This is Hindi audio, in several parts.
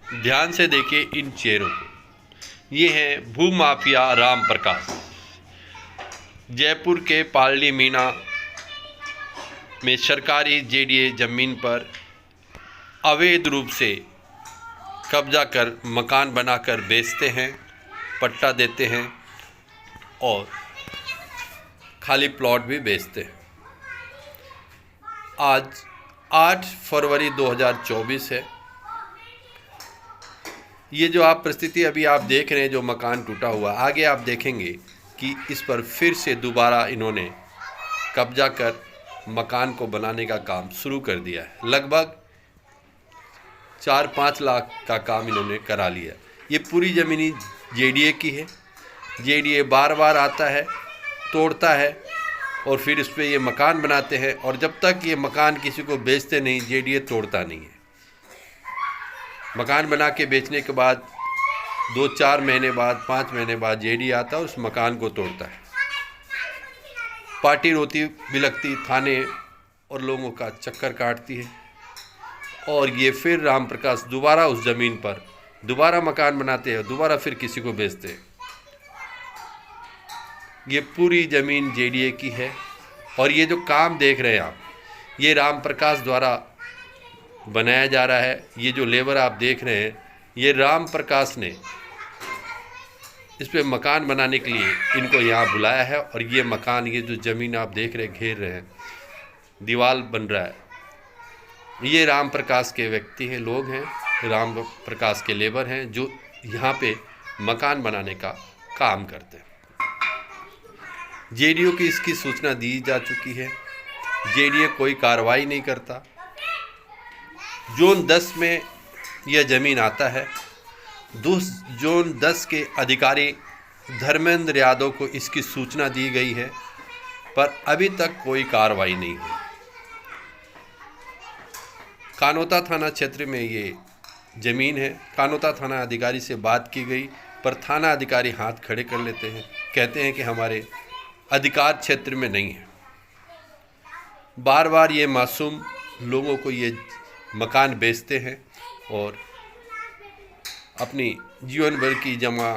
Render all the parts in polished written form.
ध्यान से देखिए इन चेहरों को। ये हैं भूमाफिया राम प्रकाश। जयपुर के पालड़ी मीना में सरकारी जेडीए ज़मीन पर अवैध रूप से कब्जा कर मकान बनाकर बेचते हैं, पट्टा देते हैं और खाली प्लॉट भी बेचते हैं। आज 8 फरवरी 2024 है। ये जो आप परिस्थिति अभी आप देख रहे हैं, जो मकान टूटा हुआ, आगे आप देखेंगे कि इस पर फिर से दोबारा इन्होंने कब्जा कर मकान को बनाने का काम शुरू कर दिया है। लगभग 4-5 लाख का काम इन्होंने करा लिया। ये पूरी ज़मीनी जेडीए की है। जेडीए बार बार आता है, तोड़ता है और फिर इस पर ये मकान बनाते हैं, और जब तक ये मकान किसी को बेचते नहीं, जेडीए तोड़ता नहीं है। मकान बना के बेचने के बाद 2-4 महीने बाद, 5 महीने बाद जेडीए आता है, उस मकान को तोड़ता है। पार्टी रोती बिलखती थाने और लोगों का चक्कर काटती है, और ये फिर राम प्रकाश दोबारा उस ज़मीन पर दोबारा मकान बनाते हैं, दोबारा फिर किसी को बेचते हैं। ये पूरी ज़मीन जेडीए की है, और ये जो काम देख रहे हैं आप, ये राम प्रकाश द्वारा बनाया जा रहा है। ये जो लेबर आप देख रहे हैं, ये राम प्रकाश ने इस पे मकान बनाने के लिए इनको यहाँ बुलाया है, और ये मकान, ये जो ज़मीन आप देख रहे हैं, घेर रहे हैं, दीवार बन रहा है, ये राम प्रकाश के व्यक्ति हैं, लोग हैं, राम प्रकाश के लेबर हैं, जो यहाँ पे मकान बनाने का काम करते हैं। जेडीए की इसकी सूचना दी जा चुकी है। जेडीए कोई कार्रवाई नहीं करता। जोन 10 में यह ज़मीन आता है। जोन 10 के अधिकारी धर्मेंद्र यादव को इसकी सूचना दी गई है, पर अभी तक कोई कार्रवाई नहीं हुई। कानोता थाना क्षेत्र में ये ज़मीन है। कानोता थाना अधिकारी से बात की गई, पर थाना अधिकारी हाथ खड़े कर लेते हैं, कहते हैं कि हमारे अधिकार क्षेत्र में नहीं है। बार बार ये मासूम लोगों को ये मकान बेचते हैं और अपनी जीवन भर की जमा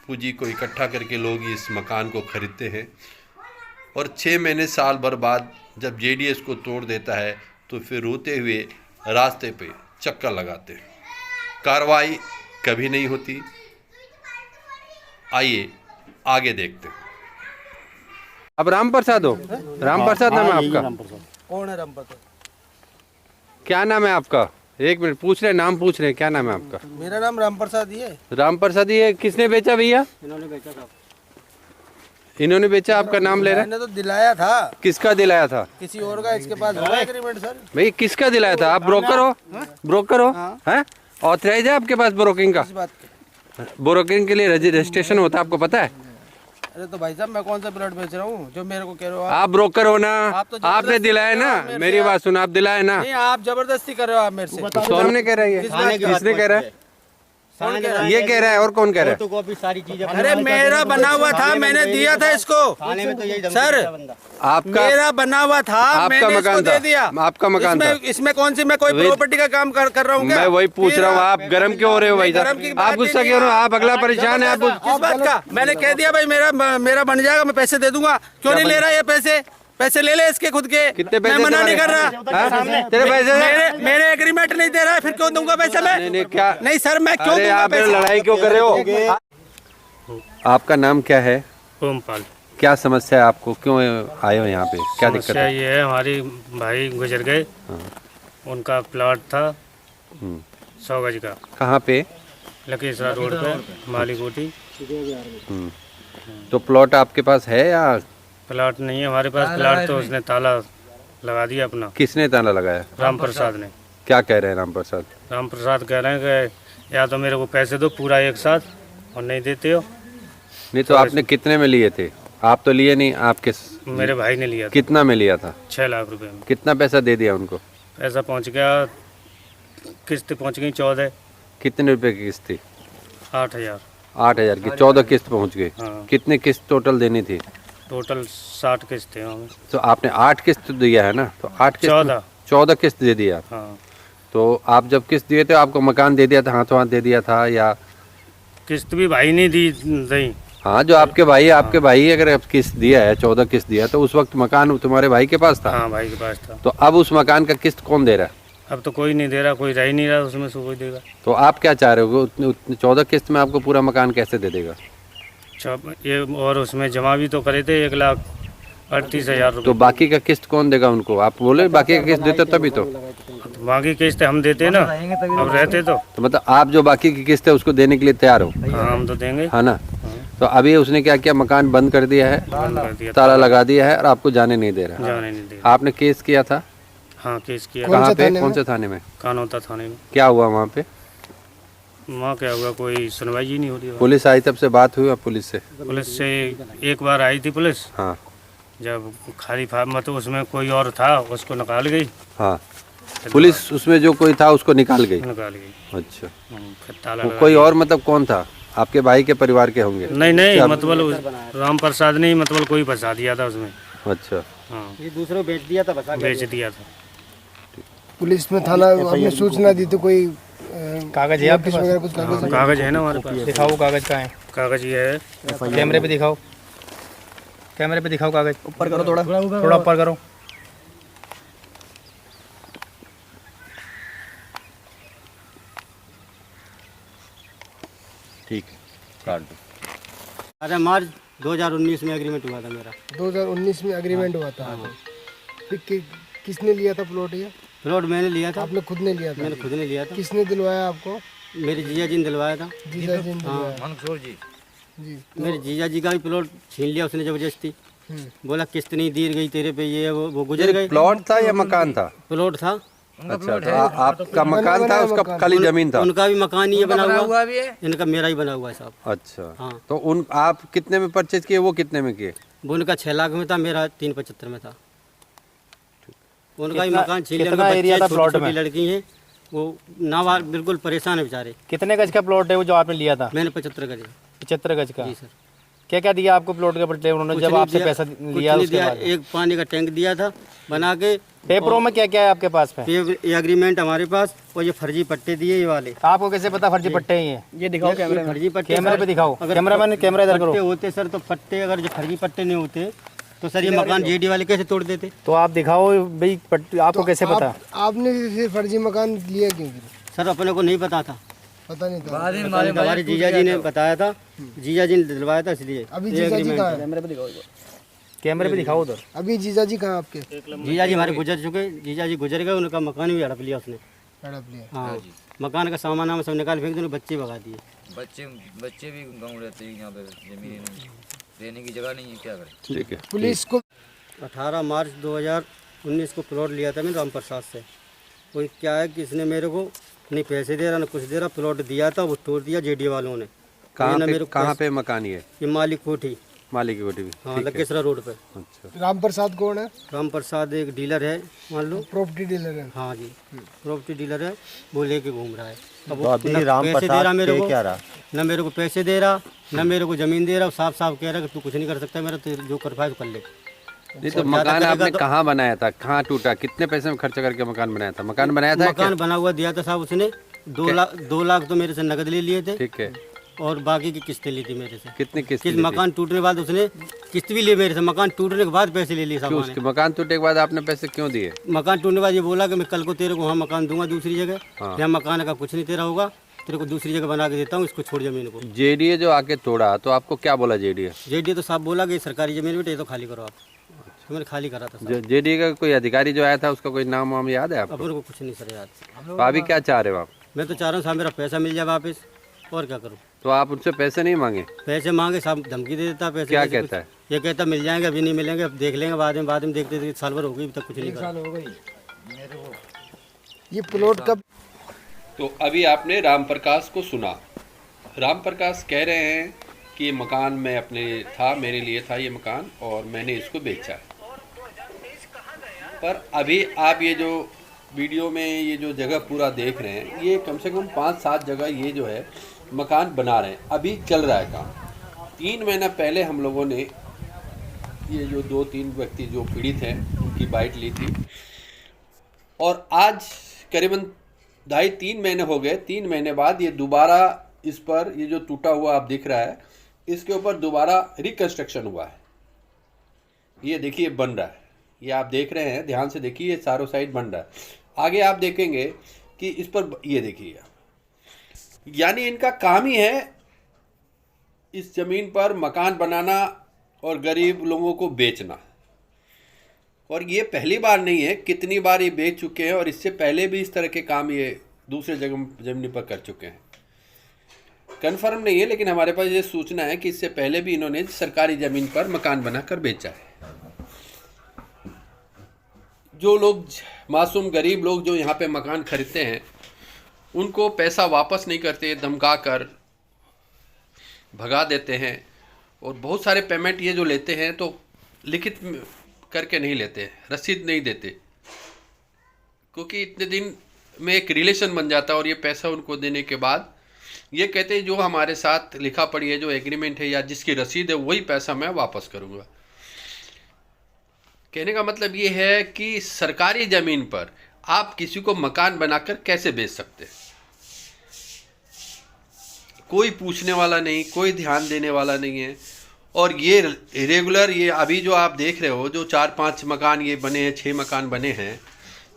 पूंजी को इकट्ठा करके लोग इस मकान को खरीदते हैं, और 6 महीने साल भर बाद जब जेडीए इसको तोड़ देता है, तो फिर रोते हुए रास्ते पे चक्कर लगाते हैं। कार्रवाई कभी नहीं होती। आइए आगे देखते हैं। अब राम प्रसाद हो? राम प्रसाद नाम है आपका? कौन है राम प्रसाद? क्या नाम है आपका? एक मिनट पूछ रहे, नाम पूछ रहे, क्या नाम है आपका? मेरा नाम राम प्रसाद ही है। राम प्रसाद ही है। किसने बेचा भैया? इन्होंने बेचा था। इन्होंने बेचा, आपका नाम ले रहे हैं? मैंने तो दिलाया था। किसका दिलाया था? किसी और का, इसके पास होगा एग्रीमेंट सर। भाई किसका दिलाया था? आप ब्रोकर हो? ब्रोकर हो? हैं? ऑथराइज है आपके पास ब्रोकिंग का? इस बात के ब्रोकिंग के लिए रजिस्ट्रेशन होता है, आपको पता है? अरे तो भाई साहब, मैं कौन सा प्लॉट बेच रहा हूँ जो मेरे को कह रहे हो आप ब्रोकर हो ना? आप तो जबरदस्ती आपने दिलाया ना? मेरे से मेरी बात सुनो, आप दिलाए ना? नहीं, आप जबरदस्ती कर रहे हो आप मेरे से। कौन कह रहा है? किसने कह रहा है? कौन कह रहा है? ये कह रहा है, और कौन कह रहा है? तो कॉपी सारी चीजें अरे मेरा बना हुआ था, मैंने दिया था इसको। थाने में तो यही सर आपका मेरा बना हुआ था, आपका मैंने इसको मकान दे था। दिया। आपका मकान था। इसमें कौन सी मैं कोई प्रॉपर्टी का काम कर रहा हूँ क्या? मैं वही पूछ रहा हूँ, आप गर्म क्यों हो रहे हो भाई गरम की साहब? बात आप गुस्सा नहीं क्यों हो रहे हो? है। आप अगला परेशान है। आप किस बात का? मैंने कह दिया भाई मेरा बन जाएगा, मैं पैसे दे दूंगा। क्यों नहीं ले रहा ये पैसे ले ले इसके खुद के। कितने पैसे? मैं मना नहीं कर रहा। हाँ? तेरे पैसे? मेरे एग्रीमेंट नहीं दे रहा है, फिर क्यों दूंगा पैसे मैं? नहीं क्या? नहीं सर, मैं क्यों अरे दूंगा आप पैसे? लड़ाई क्यों कर रहे हो? आपका नाम क्या है? ओमपाल। क्या समस्या है आपको? क्यों आए हो यहाँ पे? क्या दिक्कत समस्या है? ये है, हमारी भाई गुजर गए, उनका प्लॉट था 100 गज का, कहाँ पे? लकीसरा रोड पे, माली कोठी। तो प्लॉट आपके पास है या? प्लॉट नहीं है हमारे पास। प्लॉट तो उसने ताला लगा दिया अपना। किसने ताला लगाया? राम प्रसाद ने। क्या कह रहे हैं राम प्रसाद? राम प्रसाद कह रहे हैं कि या तो मेरे को पैसे दो पूरा एक साथ, और नहीं देते हो। नहीं तो आपने कितने में लिए थे? आप तो लिए नहीं, आपके मेरे भाई ने लिया था। कितना में लिया था? 6 लाख रुपए में। कितना पैसा दे दिया उनको? पैसा पहुंच गया, किस्त पहुंच गई 14। कितने रुपए की किस्त थी? 8,000। 8,000 की 14 किस्त पहुंच गई। हाँ। कितनी किस्त टोटल देनी थी? टोटल 60 किस्त है हमें। तो आपने 8 किस्त दिया है ना? तो 8 किस्त 14। 14 किस्त दे दिया। हाँ। तो आप जब किस्त दिए थे आपको मकान दे दिया था, हाथों हाथ दे दिया था या? किस्त भी भाई ने दी। हाँ, जो आपके भाई अगर आप किस्त दिया है 14 किस्त दिया तो उस वक्त मकान तुम्हारे भाई के पास था? हाँ भाई के पास था। तो अब उस मकान का किस्त कौन दे रहा है? अब तो कोई नहीं दे रहा, कोई रह ही नहीं रहा उसमें से कोई देगा। तो आप क्या चाह रहे हो? उतने 14 किस्त में आपको पूरा मकान कैसे दे देगा? ये और उसमें जमा भी तो करे थे 1,38,000 तो रुपये। बाकी का किस्त कौन देगा उनको? आप बोले बाकी का किस्त देते तभी तो बाकी किस्त हम देते ना, अब रहते तो मतलब आप जो बाकी की किस्त है उसको देने के लिए तैयार हो? हाँ हम तो देंगे। हाँ ना। तो अभी उसने क्या किया, मकान बंद कर दिया है, बंद कर दिया, ताला लगा दिया है और आपको जाने नहीं दे रहा। जाने नहीं दे। आपने केस किया था? हाँ केस किया। कहाँ पे, कौन से थाने में? कानोता थाने में। क्या हुआ वहाँ पे? वहाँ क्या हुआ, कोई सुनवाई ही नहीं हो रही। पुलिस आई तब से बात हुई पुलिस से? पुलिस से एक बार आई थी पुलिस, हाँ जब खाली फार्म मतलब उसमें कोई और था उसको निकाल गई। हाँ, पुलिस उसमें जो कोई था उसको निकाल गई? निकाल गई। अच्छा, फिर ताला वो लगा कोई दिया। और मतलब कौन था? आपके भाई के परिवार के होंगे? नहीं मतलब राम प्रसाद ने मतलब कोई फंसा दिया था उसमें। अच्छा, हाँ ये दूसरे बेच दिया था, बसा बेच दिया था। पुलिस में थाना आपने सूचना दी तो कोई कागज है आपके वगैरह पास? कुछ कागज? कागज है ना हमारे पास। दिखाओ कागज का है, कागज ये है। कैमरे पे दिखाओ, कैमरे पे दिखाओ कागज। ऊपर करो, थोड़ा ऊपर करो। ठीक है, काट दो। अरे मार्च 2019 में एग्रीमेंट हुआ था मेरा। 2019 में एग्रीमेंट हुआ था। फिर किसने लिया था प्लॉट? ये प्लॉट मैंने लिया था। आपने खुद ने लिया था? मैंने खुद ने लिया था। किसने दिलवाया आपको? मेरे जीजा जी ने दिलवाया था। जीजा जी ने दिलवाया? मंसूर जी। जी। मेरे जीजा जी का भी प्लॉट छीन लिया उसने जबरदस्ती। बोला किस्त नहीं दी गई तेरे पे, ये वो गुजर गए। प्लॉट था या मकान था? प्लॉट था। अच्छा, तो आपका मकान था, उसका खाली जमीन था? उनका भी मकान ही है बना हुआ, इनका मेरा ही बना हुआ है साहब। अच्छा, हाँ। तो उन आप कितने में परचेज किए, वो कितने में किए? वो उनका 6 लाख में था, मेरा 375 में था। उनका भी मकान छीन लिया। कितना उनके एरिया था बच्चे, प्लॉट छोटी में? लड़की है, वो नाबाल बिल्कुल परेशान है बेचारे। कितने गज का प्लॉट है वो जो आपने लिया था? मैंने 75 का दिया। 75 गज का। जी सर। क्या क्या दिया आपको प्लॉट के बदले उन्होंने कुछ जब नहीं आपसे दिया, पैसा कुछ लिया? नहीं उसके दिया। बाद एक पानी का टैंक दिया था बना के। पेपरों में क्या क्या है आपके पास में? ये एग्रीमेंट हमारे पास, और ये फर्जी पट्टे दिए ये वाले। आपको कैसे पता फर्जी पट्टे ही हैं? ये दिखाओ ये फर्जी पट्टे। कैमरे पे दिखाओ। अगर कैमरामैन कैमरा इधर पट्टे करो। होते सर तो पट्टे, अगर जो फर्जी पट्टे नहीं होते तो सर ये मकान जेडी वाले कैसे तोड़ देते? तो आप दिखाओ भाई पट्टे, आपको कैसे पता? आपने फिर फर्जी मकान लिया क्यों? सर अपने को नहीं पता था, पता नहीं था। हमारे जीजा जी ने बताया था, जीजा जी ने दिलवाया था इसलिए। अभी ये जीजा जी agreement कहाँ है। है? कैमरे पे दिखाओ उधर। अभी जीजा जी कहाँ आपके? जीजा जी हमारे गुजर चुके, जीजा जी गुजर गए, उनका मकान भी हड़प लिया उसने। हड़प लिया? हाँ, मकान का सामान हम सब निकाल फेंक दिए, बच्चे भगा दिए। बच्चे भी गाँव रहते हैं, यहाँ पे जमीन रहने की जगह नहीं है, क्या करें? ठीक है। पुलिस को 18 मार्च 2019 को प्लॉट लिया था मैंने राम प्रसाद से। कोई क्या है कि इसने मेरे को नहीं पैसे दे रहा ना कुछ दे रहा, प्लॉट दिया था वो तोड़ दिया जेडी वालों ने। कहाँ पे मकान ये? ये मालिक कोठी, मालिक की कोठी भी? हाँ लकेसरा रोड पे। अच्छा, राम प्रसाद कौन है? राम प्रसाद एक डीलर है मान लो। प्रॉपर्टी डीलर है? हाँ जी, प्रॉपर्टी डीलर है, वो लेके घूम रहा है। अब तो वो अभी ना राम पैसे दे प्रसाद रहा मेरे को, क्या रहा? न मेरे को पैसे दे रहा, न मेरे को जमीन दे रहा। साफ साफ कह रहा है कि तू कुछ नहीं कर सकता, मेरा तो जो कर पाए तो कर ले। नहीं तो मकान आपने कहाँ बनाया था, कहाँ टूटा, कितने पैसे में खर्च करके मकान बनाया था? मकान बनाया था? मकान बना हुआ दिया था साहब उसने। 2 लाख तो मेरे से नगद ले लिए थे, ठीक है। और बाकी की किस्तें ली थी मेरे से। कितनी किस्त? किस मकान टूटने के बाद उसने किस्त भी ली मेरे से। मकान टूटने के बाद पैसे ले लिए साहब। उसके मकान टूटने के बाद आपने पैसे क्यों दिए? मकान टूटने के बाद ये बोला कि मैं कल को तेरे को वहाँ मकान दूंगा दूसरी जगह। हाँ। यहाँ मकान का कुछ नहीं तेरा होगा, तेरे को दूसरी जगह बना के देता हूँ, इसको छोड़ जमीन को। जेडीए जो आके तोड़ा तो आपको क्या बोला जेडीए? जेडी तो साहब बोला कि सरकारी जमीन बेटे ये तो खाली करो आप। तो मैंने खाली करा था साहब। जेडीए का कोई अधिकारी जो आया था उसका कोई नाम वाम याद है आपको? अपन को कुछ नहीं सर याद। तो अभी क्या चाह रहे हो आप? मैं तो चाह रहा हूँ साहब मेरा पैसा मिल जाए वापस, और क्या करूँ? तो आप उनसे पैसे नहीं मांगे? पैसे मांगे साहब, धमकी दे देता पैसे। क्या कैसे कहता है? ये कहता मिल जाएंगे, अभी नहीं मिलेंगे, अब देख लेंगे बाद में देखते देखते साल भर हो गई, अभी तक कुछ नहीं करा। ये प्लॉट कब? तो अभी आपने राम प्रकाश को सुना। राम प्रकाश कह रहे हैं कि मकान में अपने था, मेरे लिए था ये मकान, और मैंने इसको बेचा। पर अभी आप ये जो वीडियो में ये जो जगह पूरा देख रहे हैं, ये कम से कम 5-7 जगह ये जो है मकान बना रहे हैं, अभी चल रहा है काम। 3 महीना पहले हम लोगों ने ये जो 2-3 व्यक्ति जो पीड़ित हैं उनकी बाइट ली थी, और आज करीबन 2.5-3 महीने हो गए। 3 महीने बाद ये दोबारा इस पर, ये जो टूटा हुआ आप दिख रहा है, इसके ऊपर दोबारा रिकंस्ट्रक्शन हुआ है। ये देखिए बन रहा है, ये आप देख रहे हैं, ध्यान से देखिए, ये चारों साइड बन रहा है। आगे आप देखेंगे कि इस पर ये देखिए, यानी इनका काम ही है इस जमीन पर मकान बनाना और गरीब लोगों को बेचना। और ये पहली बार नहीं है, कितनी बार ये बेच चुके हैं, और इससे पहले भी इस तरह के काम ये दूसरे जमीन पर कर चुके हैं। कन्फर्म नहीं है, लेकिन हमारे पास ये सूचना है कि इससे पहले भी इन्होंने सरकारी ज़मीन पर मकान बनाकर बेचा है। जो लोग मासूम गरीब लोग जो यहाँ पे मकान खरीदते हैं, उनको पैसा वापस नहीं करते, धमका कर भगा देते हैं। और बहुत सारे पेमेंट ये जो लेते हैं तो लिखित करके नहीं लेते, रसीद नहीं देते, क्योंकि इतने दिन में एक रिलेशन बन जाता है। और ये पैसा उनको देने के बाद ये कहते हैं जो हमारे साथ लिखा पड़ी है, जो एग्रीमेंट है या जिसकी रसीद है, वही पैसा मैं वापस करूँगा। कहने का मतलब ये है कि सरकारी ज़मीन पर आप किसी को मकान बनाकर कैसे बेच सकते हैं? कोई पूछने वाला नहीं, कोई ध्यान देने वाला नहीं है। और ये रेगुलर, ये अभी जो आप देख रहे हो, जो 4-5 मकान ये बने हैं, 6 मकान बने हैं,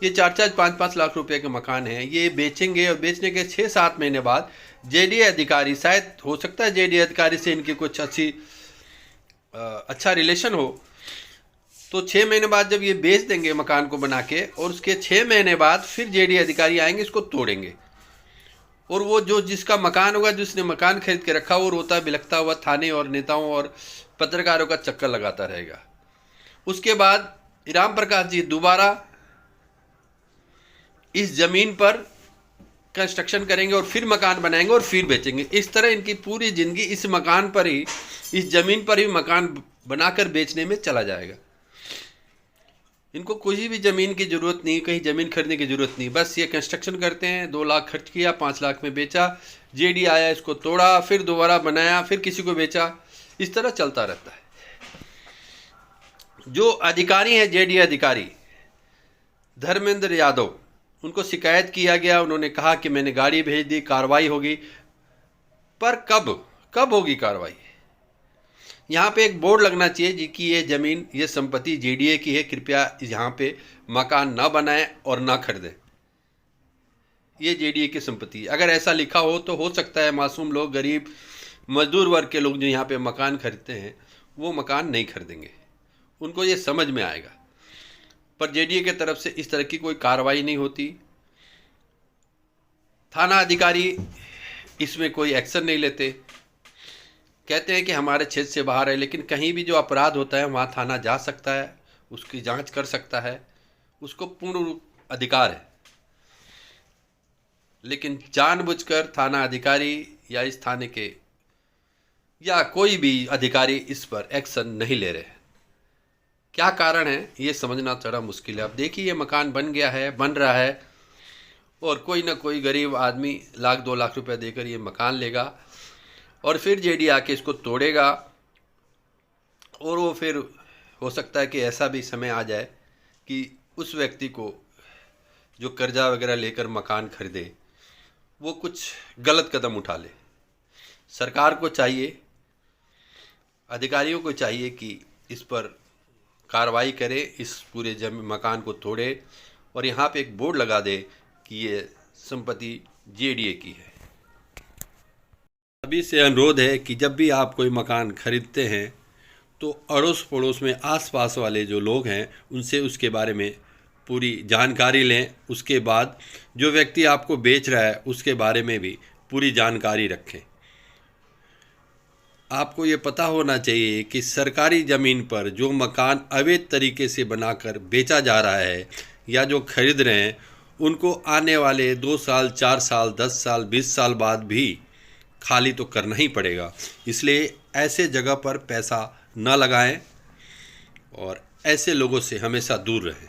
ये 4-4, 5-5 लाख रुपए के मकान हैं। ये बेचेंगे और बेचने के 6-7 महीने बाद जेडीए अधिकारी, शायद हो सकता है जेडीए अधिकारी से इनकी कुछ अच्छा रिलेशन हो, तो 6 महीने बाद जब ये बेच देंगे मकान को बना के, और उसके 6 महीने बाद फिर जेडीए अधिकारी आएंगे, इसको तोड़ेंगे। और वो जो जिसका मकान होगा, जिसने मकान खरीद के रखा, वो रोता बिलखता हुआ थाने और नेताओं और पत्रकारों का चक्कर लगाता रहेगा। उसके बाद राम प्रकाश जी दोबारा इस ज़मीन पर कंस्ट्रक्शन करेंगे और फिर मकान बनाएंगे और फिर बेचेंगे। इस तरह इनकी पूरी ज़िंदगी इस मकान पर ही, इस ज़मीन पर ही मकान बनाकर बेचने में चला जाएगा। इनको कोई भी ज़मीन की ज़रूरत नहीं, कहीं ज़मीन खरीदने की ज़रूरत नहीं, बस ये कंस्ट्रक्शन करते हैं। 2 लाख खर्च किया, 5 लाख में बेचा, जेडी आया, इसको तोड़ा, फिर दोबारा बनाया, फिर किसी को बेचा, इस तरह चलता रहता है। जो अधिकारी हैं, जेडी अधिकारी धर्मेंद्र यादव, उनको शिकायत किया गया, उन्होंने कहा कि मैंने गाड़ी भेज दी, कार्रवाई होगी। पर कब होगी कार्रवाई? यहाँ पे एक बोर्ड लगना चाहिए जी कि ये ज़मीन, ये संपत्ति जेडीए की है, कृपया यहाँ पे मकान ना बनाएं और ना खरीदें, ये जेडीए की संपत्ति है। अगर ऐसा लिखा हो तो हो सकता है मासूम लोग, गरीब मजदूर वर्ग के लोग जो यहाँ पे मकान खरीदते हैं, वो मकान नहीं खरीदेंगे, उनको ये समझ में आएगा। पर जेडीए की तरफ से इस तरह की कोई कार्रवाई नहीं होती। थाना अधिकारी इसमें कोई एक्शन नहीं लेते, कहते हैं कि हमारे क्षेत्र से बाहर है, लेकिन कहीं भी जो अपराध होता है वहाँ थाना जा सकता है, उसकी जांच कर सकता है, उसको पूर्ण अधिकार है। लेकिन जानबूझकर थाना अधिकारी या इस थाने के या कोई भी अधिकारी इस पर एक्शन नहीं ले रहे। क्या कारण है ये समझना थोड़ा मुश्किल है। अब देखिए ये मकान बन गया है, बन रहा है, और कोई ना कोई गरीब आदमी 1-2 लाख रुपए देकर ये मकान लेगा और फिर जेडी आके इसको तोड़ेगा। और वो फिर हो सकता है कि ऐसा भी समय आ जाए कि उस व्यक्ति को जो कर्जा वगैरह लेकर मकान खरीदे, वो कुछ गलत कदम उठा ले। सरकार को चाहिए, अधिकारियों को चाहिए कि इस पर कार्रवाई करे, इस पूरे मकान को तोड़े और यहाँ पे एक बोर्ड लगा दे कि ये संपत्ति जेडीए की है। सभी से अनुरोध है कि जब भी आप कोई मकान खरीदते हैं तो अड़ोस पड़ोस में आसपास वाले जो लोग हैं उनसे उसके बारे में पूरी जानकारी लें। उसके बाद जो व्यक्ति आपको बेच रहा है उसके बारे में भी पूरी जानकारी रखें। आपको ये पता होना चाहिए कि सरकारी ज़मीन पर जो मकान अवैध तरीके से बनाकर बेचा जा रहा है या जो खरीद रहे हैं, उनको आने वाले 2 साल, 4 साल, 10 साल, 20 साल बाद भी खाली तो करना ही पड़ेगा। इसलिए ऐसे जगह पर पैसा न लगाएं और ऐसे लोगों से हमेशा दूर रहें।